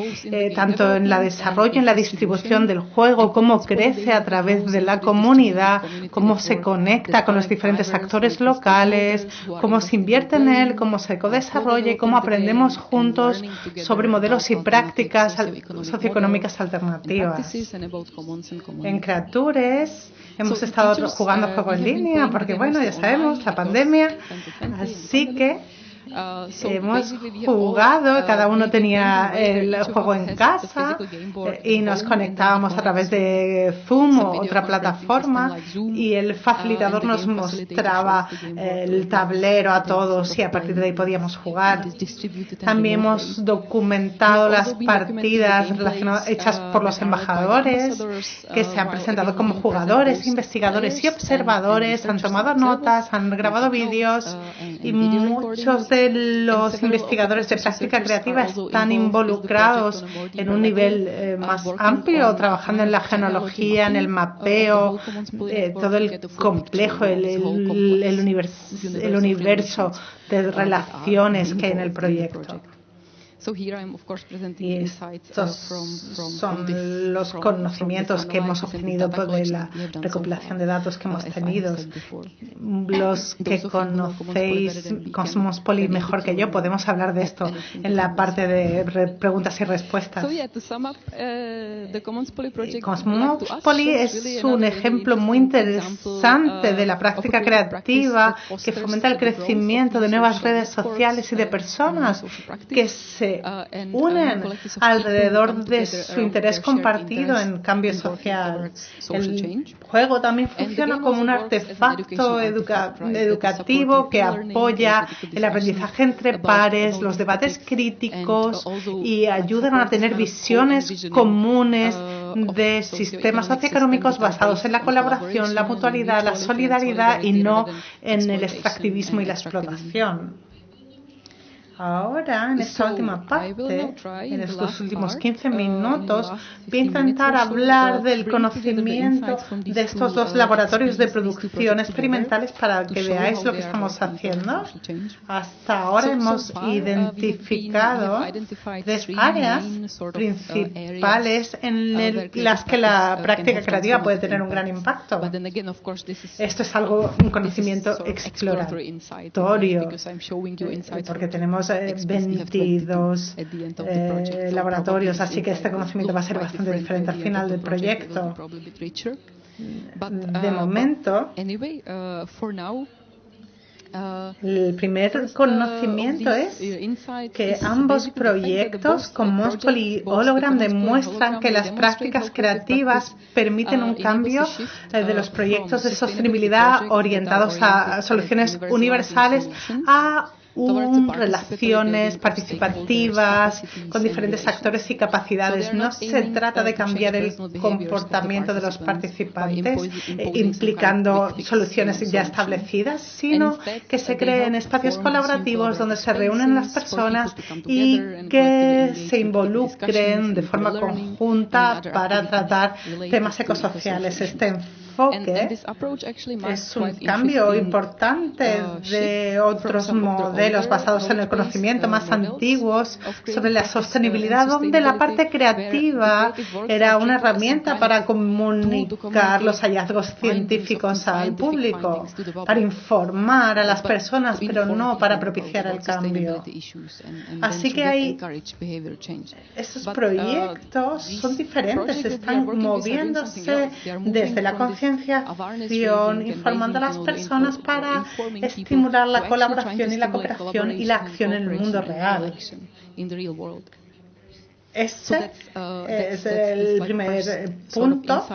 Speaker 2: tanto en la desarrollo, en la distribución del juego, cómo crece a través de la comunidad, cómo se conecta con los diferentes actores locales, cómo se invierte en él, cómo se codesarrolla y cómo aprendemos juntos sobre modelos y prácticas socioeconómicas alternativas. En Creatures hemos estado jugando juego en línea porque, bueno, ya sabemos, la pandemia, así que hemos jugado, cada uno tenía el juego en casa y nos conectábamos a través de Zoom o otra plataforma, y el facilitador nos mostraba el tablero a todos y a partir de ahí podíamos jugar. También hemos documentado las partidas hechas por los embajadores que se han presentado como jugadores, investigadores y observadores, han tomado notas, han grabado vídeos, y muchos de los investigadores de práctica creativa están involucrados en un nivel más amplio, trabajando en la genealogía, en el mapeo, todo el complejo, el universo de relaciones que hay en el proyecto. Y estos son los conocimientos que hemos obtenido de la recopilación de datos que hemos tenido. Los que conocéis Cosmos Poly mejor que yo, podemos hablar de esto en la parte de preguntas y respuestas. Cosmos Poly es un ejemplo muy interesante de la práctica creativa que fomenta el crecimiento de nuevas redes sociales y de personas que se unen alrededor de su interés compartido en cambio social. El juego también funciona como un artefacto educativo que apoya el aprendizaje entre pares, los debates críticos y ayudan a tener visiones comunes de sistemas socioeconómicos basados en la colaboración, la mutualidad, la solidaridad y no en el extractivismo y la explotación. Ahora, en esta última parte, en estos últimos 15 minutos, voy a intentar hablar del conocimiento de estos dos laboratorios de producción experimentales para que veáis lo que estamos haciendo. Hasta ahora hemos identificado tres áreas principales en las que la práctica creativa puede tener un gran impacto. Esto es un conocimiento exploratorio, porque tenemos 22 laboratorios, así que este conocimiento va a ser bastante diferente al final del proyecto. De momento, el primer conocimiento es que ambos proyectos, Cosmos Poly y Hologram, demuestran que las prácticas creativas permiten un cambio de los proyectos de sostenibilidad orientados a soluciones universales a relaciones participativas con diferentes actores y capacidades. No se trata de cambiar el comportamiento de los participantes implicando soluciones ya establecidas, sino que se creen espacios colaborativos donde se reúnen las personas y que se involucren de forma conjunta para tratar temas ecosociales. Este enfoque es un cambio importante de otros modelos basados en el conocimiento más antiguos sobre la sostenibilidad, donde la parte creativa era una herramienta para comunicar los hallazgos científicos al público, para informar a las personas, pero no para propiciar el cambio. Así que estos proyectos son diferentes, están moviéndose desde la concienciación, informando a las personas para estimular la colaboración y la cooperación y la acción en el mundo real. Este es el primer punto,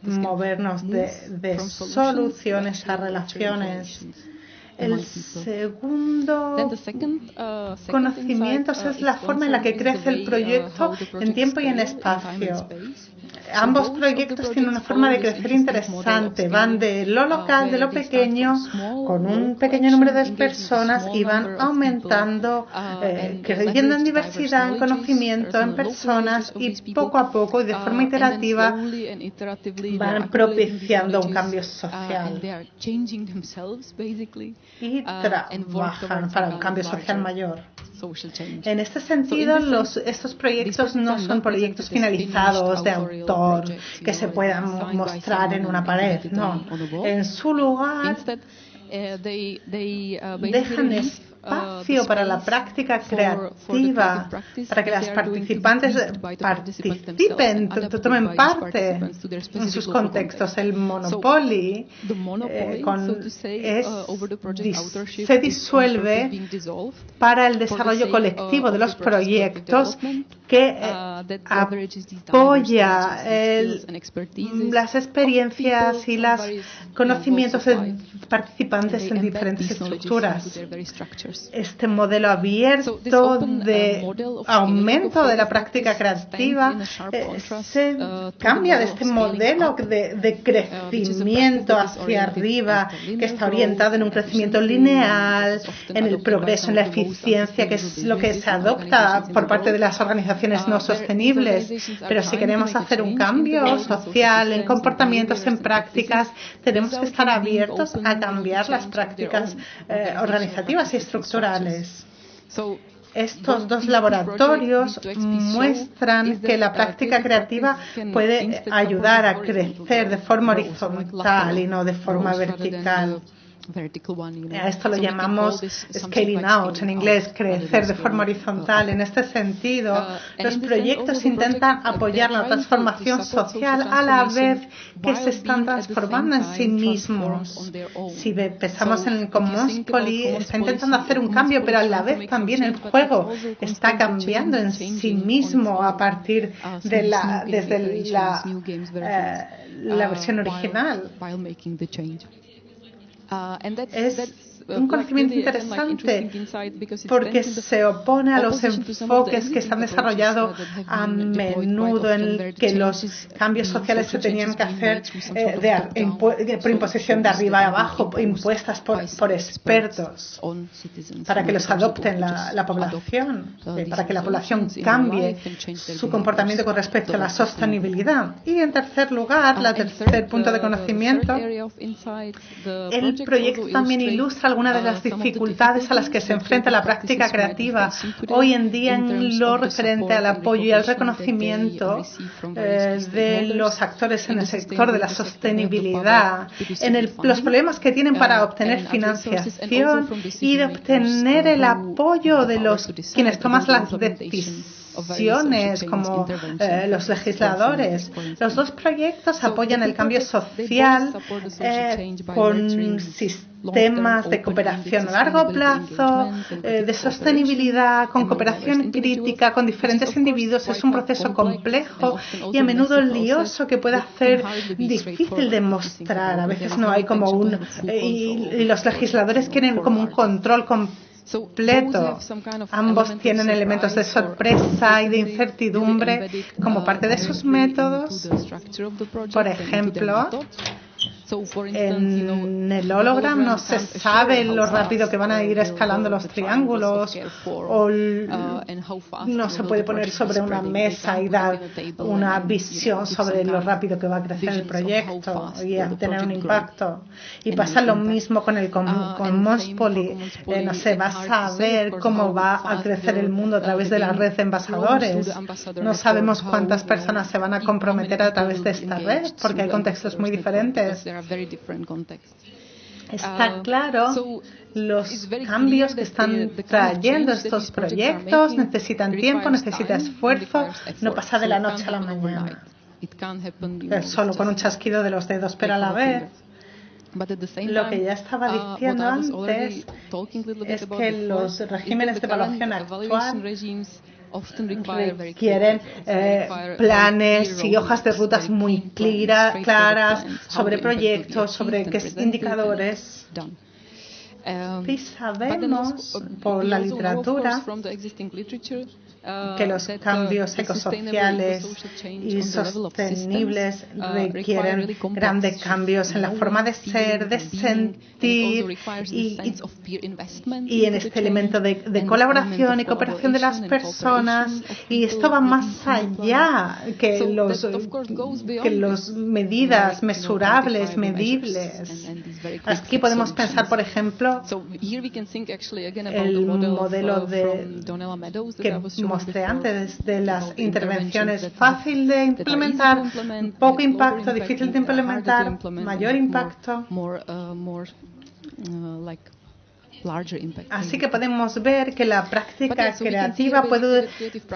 Speaker 2: movernos de soluciones a relaciones. El segundo conocimiento es la forma en la que crece el proyecto en tiempo y en espacio. Ambos proyectos tienen una forma de crecer interesante. Van de lo local, de lo pequeño, con un pequeño número de personas y van aumentando, creciendo en diversidad, en conocimiento, en personas y poco a poco y de forma iterativa van propiciando un cambio social y trabajan para un cambio social mayor. En este sentido, estos proyectos no son proyectos finalizados de autor que se puedan mostrar en una pared, no. En su lugar, dejan espacio para la práctica creativa, para que las participantes participen, tomen parte en sus contextos. El Monopoly se disuelve para el desarrollo colectivo de los proyectos que apoya las experiencias y los conocimientos de participantes en diferentes estructuras. Este modelo abierto de aumento de la práctica creativa se cambia de este modelo de crecimiento hacia arriba que está orientado en un crecimiento lineal, en el progreso, en la eficiencia, que es lo que se adopta por parte de las organizaciones no sostenibles. Pero si queremos hacer un cambio social en comportamientos, en prácticas, tenemos que estar abiertos a cambiar las prácticas organizativas y estructurales. Estos dos laboratorios muestran que la práctica creativa puede ayudar a crecer de forma horizontal y no de forma vertical. A esto lo llamamos scaling out, en inglés, crecer de forma horizontal. En este sentido, los proyectos intentan apoyar la transformación social a la vez que se están transformando en sí mismos. Si pensamos en el Commons Poly, está intentando hacer un cambio, pero a la vez también el juego está cambiando en sí mismo a partir de desde la versión original. Es un conocimiento interesante porque se opone a los enfoques que se han desarrollado a menudo en el que los cambios sociales se tenían que hacer por imposición de arriba a abajo, impuestas por expertos, para que los adopten la población, para que la población cambie su comportamiento con respecto a la sostenibilidad. Y en tercer lugar, el tercer punto de conocimiento, el proyecto también ilustra algunas de las dificultades a las que se enfrenta la práctica creativa hoy en día en lo referente al apoyo y al reconocimiento de los actores en el sector de la sostenibilidad, los problemas que tienen para obtener financiación y de obtener el apoyo de quienes toman las decisiones, como los legisladores. Los dos proyectos apoyan el cambio social con sistemas de cooperación a largo plazo, de sostenibilidad, con cooperación crítica con diferentes individuos. Es un proceso complejo y a menudo lioso que puede hacer difícil de mostrar. A veces no hay como y los legisladores quieren como un control completo. Ambos tienen elementos de sorpresa y de incertidumbre como parte de sus métodos. Por ejemplo, en el hologram no se sabe lo rápido que van a ir escalando los triángulos, o no se puede poner sobre una mesa y dar una visión sobre lo rápido que va a crecer el proyecto y a tener un impacto. Y pasa lo mismo con el Commons Poly. No se va a saber cómo va a crecer el mundo a través de la red de embajadores. No sabemos cuántas personas se van a comprometer a través de esta red, porque hay contextos muy diferentes. Está claro, los cambios que están trayendo estos proyectos necesitan tiempo, necesitan esfuerzo, no pasa de la noche a la mañana, solo con un chasquido de los dedos, pero a la vez, lo que ya estaba diciendo antes es que los regímenes de evaluación actual requieren planes y hojas de rutas muy claras sobre proyectos, sobre qué indicadores. Y sabemos por la literatura que los cambios ecosociales y sostenibles requieren grandes cambios en la forma de ser, de sentir y en este elemento de colaboración y cooperación de las personas. Y esto va más allá que los medidas mesurables, medibles. Aquí podemos pensar, por ejemplo, el modelo que mostré antes de las intervenciones, fácil de implementar, poco impacto, difícil de implementar, mayor impacto. Así que podemos ver que la práctica creativa puede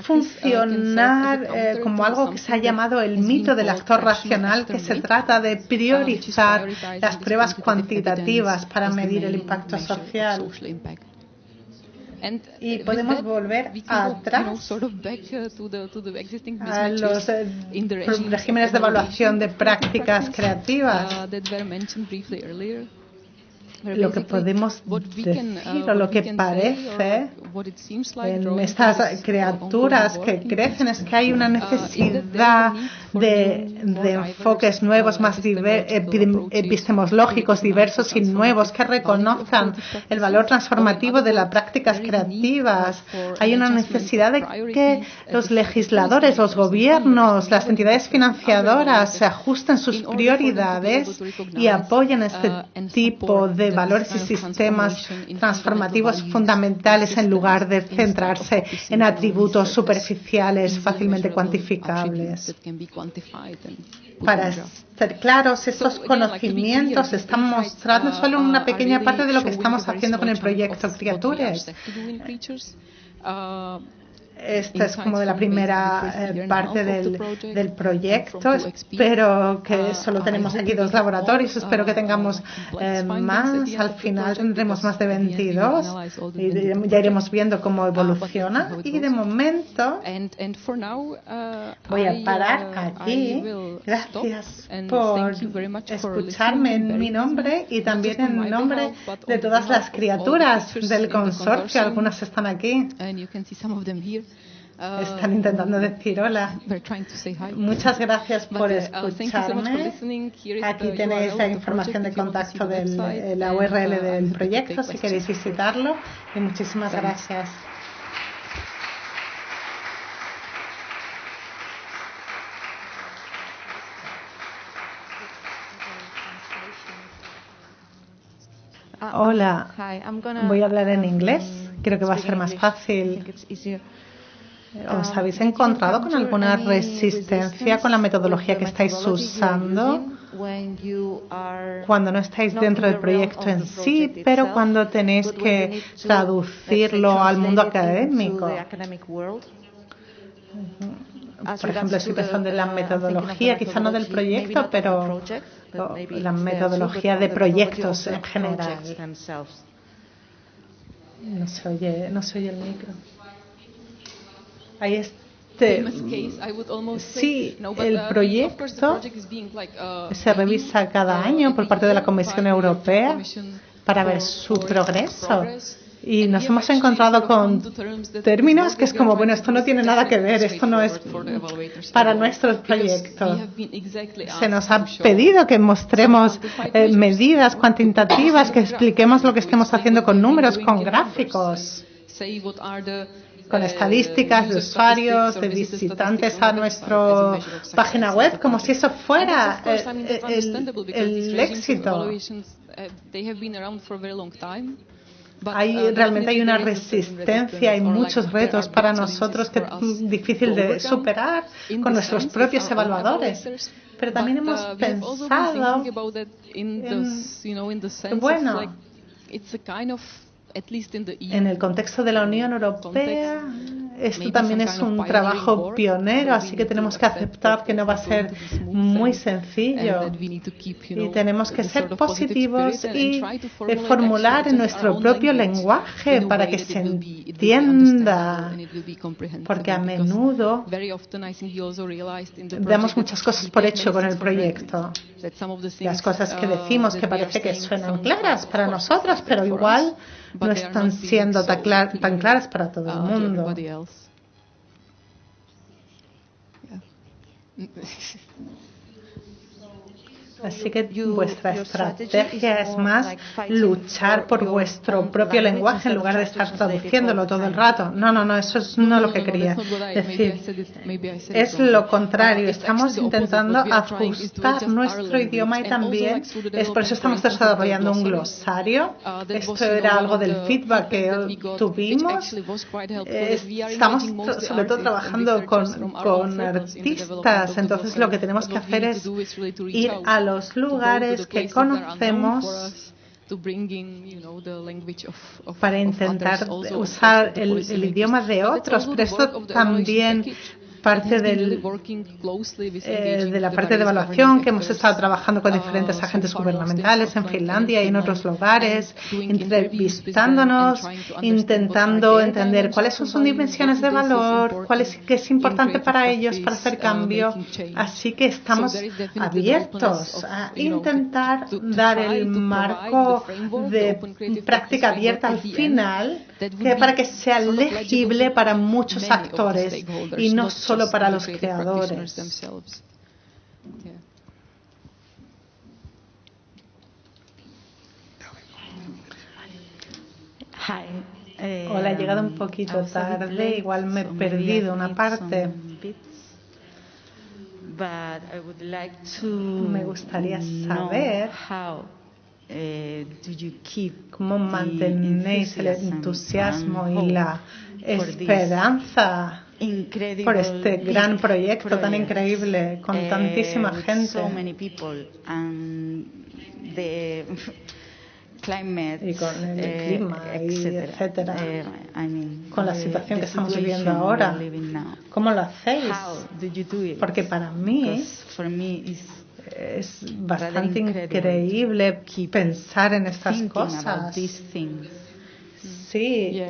Speaker 2: funcionar como algo que se ha llamado el mito del actor racional, que se trata de priorizar las pruebas cuantitativas para medir el impacto social. Y podemos volver atrás a los regímenes de evaluación de prácticas creativas. Lo que podemos decir o lo que parece en estas criaturas que crecen es que hay una necesidad de enfoques nuevos, más epistemológicos, diversos y nuevos, que reconozcan el valor transformativo de las prácticas creativas. Hay una necesidad de que los legisladores, los gobiernos, las entidades financiadoras se ajusten sus prioridades y apoyen este tipo de valores y sistemas transformativos fundamentales en lugar de centrarse en atributos superficiales fácilmente cuantificables. Para ser claros, estos conocimientos están mostrando solo una pequeña parte de lo que estamos haciendo con el proyecto Creatures. Esta es como de la primera parte del proyecto. Espero que solo tenemos aquí 2 laboratorios. Espero que tengamos más. Al final tendremos más de 22 y ya iremos viendo cómo evoluciona. Y de momento voy a parar allí. Gracias por escucharme en mi nombre y también en nombre de todas las criaturas del consorcio. Algunas están aquí. Están intentando decir hola. Muchas gracias por escucharme. Aquí tenéis la información de contacto de la URL del proyecto si queréis visitarlo. Y muchísimas gracias. Hola, voy a hablar en inglés. Creo que va a ser más fácil. ¿Os habéis encontrado con alguna resistencia con la metodología que estáis usando cuando no estáis dentro del proyecto en sí, pero cuando tenéis que traducirlo al mundo académico? Por ejemplo, estoy pensando en la metodología, quizá no del proyecto, pero la metodología de proyectos en general. No se oye el micro. Ahí sí, el proyecto se revisa cada año por parte de la Comisión Europea para ver su progreso. Y nos hemos encontrado con términos que es como, bueno, esto no tiene nada que ver, esto no es para nuestro proyecto. Se nos ha pedido que mostremos medidas cuantitativas, que expliquemos lo que estemos haciendo con números, con gráficos, con estadísticas de usuarios, de visitantes a nuestra página web, como si eso fuera el éxito. Realmente hay una resistencia y muchos retos para nosotros que es difícil de superar con nuestros propios evaluadores. Pero también hemos pensado bueno, en el contexto de la Unión Europea, esto también es un trabajo pionero, así que tenemos que aceptar que no va a ser muy sencillo y tenemos que ser positivos y formular en nuestro propio lenguaje para que se entienda, porque a menudo damos muchas cosas por hecho con el proyecto. Las cosas que decimos que parece que suenan claras para nosotros, pero igual no están siendo tan claras para todo el mundo. Así que vuestra estrategia es más luchar por vuestro propio lenguaje en lugar de estar traduciéndolo todo el rato. No, eso es no lo que quería decir. Es lo contrario. Estamos intentando ajustar nuestro idioma y también es por eso estamos desarrollando un glosario. Esto era algo del feedback que tuvimos. Estamos sobre todo trabajando con artistas. Entonces lo que tenemos que hacer es ir a los lugares que conocemos para intentar usar el idioma de otros, pero esto también parte de la parte de evaluación que hemos estado trabajando con diferentes agentes gubernamentales en Finlandia y en otros lugares, entrevistándonos, intentando entender cuáles son sus dimensiones de valor, qué es importante para ellos para hacer cambio. Así que estamos abiertos a intentar dar el marco de práctica abierta al final, para que sea legible para muchos actores y no solo para los creadores. Hola, he llegado un poquito tarde, igual me he perdido una parte. Me gustaría saber ¿Cómo mantenéis el entusiasmo y la esperanza por este gran proyecto tan increíble con tantísima gente? Y con el clima, etcétera, con la situación que estamos viviendo ahora. ¿Cómo lo hacéis? Porque para mí es bastante increíble pensar en estas cosas. Sí,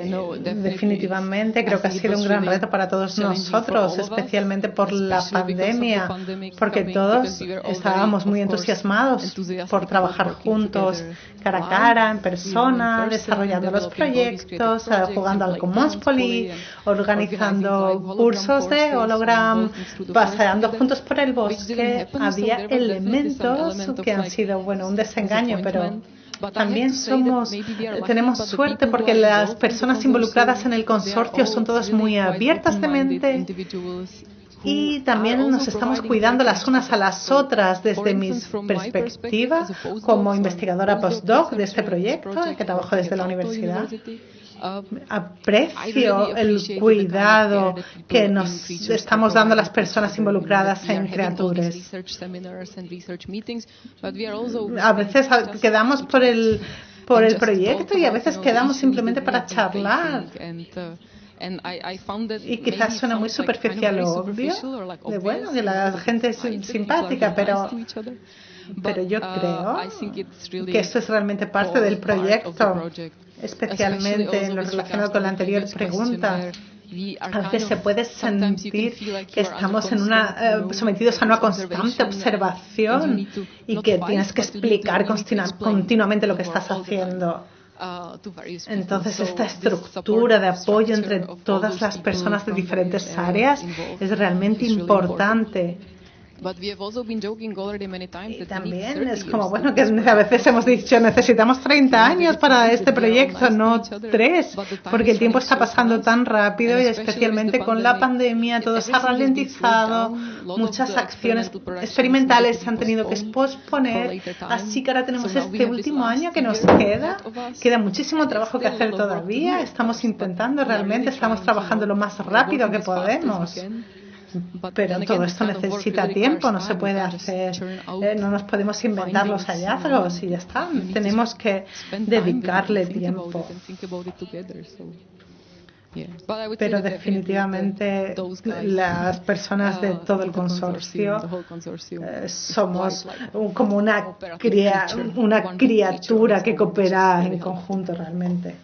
Speaker 2: definitivamente creo que ha sido un gran reto para todos nosotros, especialmente por la pandemia, porque todos estábamos muy entusiasmados por trabajar juntos, cara a cara, en persona, desarrollando los proyectos, jugando al Commonspoly, organizando cursos de hologram, paseando juntos por el bosque. Había elementos que han sido, un desengaño, pero también tenemos suerte porque las personas involucradas en el consorcio son todas muy abiertas de mente y también nos estamos cuidando las unas a las otras desde mi perspectiva como investigadora postdoc de este proyecto, que trabajo desde la universidad. Aprecio el cuidado que nos estamos dando a las personas involucradas en Creatures. A veces quedamos por el proyecto y a veces quedamos simplemente para charlar. Y quizás suena muy superficial o obvio, que la gente es simpática, pero yo creo que esto es realmente parte del proyecto, especialmente en lo relacionado con la anterior pregunta. A veces se puede sentir que estamos sometidos a una constante observación y que tienes que explicar continuamente lo que estás haciendo. Entonces, esta estructura de apoyo entre todas las personas de diferentes áreas es realmente importante. Y también es como, que a veces hemos dicho, necesitamos 30 años para este proyecto, no 3, porque el tiempo está pasando tan rápido y especialmente con la pandemia todo se ha ralentizado, muchas acciones experimentales se han tenido que posponer, así que ahora tenemos este último año que nos queda muchísimo trabajo que hacer todavía, estamos trabajando lo más rápido que podemos. Pero todo esto necesita tiempo, no se puede hacer, no nos podemos inventar los hallazgos y ya está, tenemos que dedicarle tiempo. Pero definitivamente las personas de todo el consorcio somos como una criatura que coopera en conjunto realmente.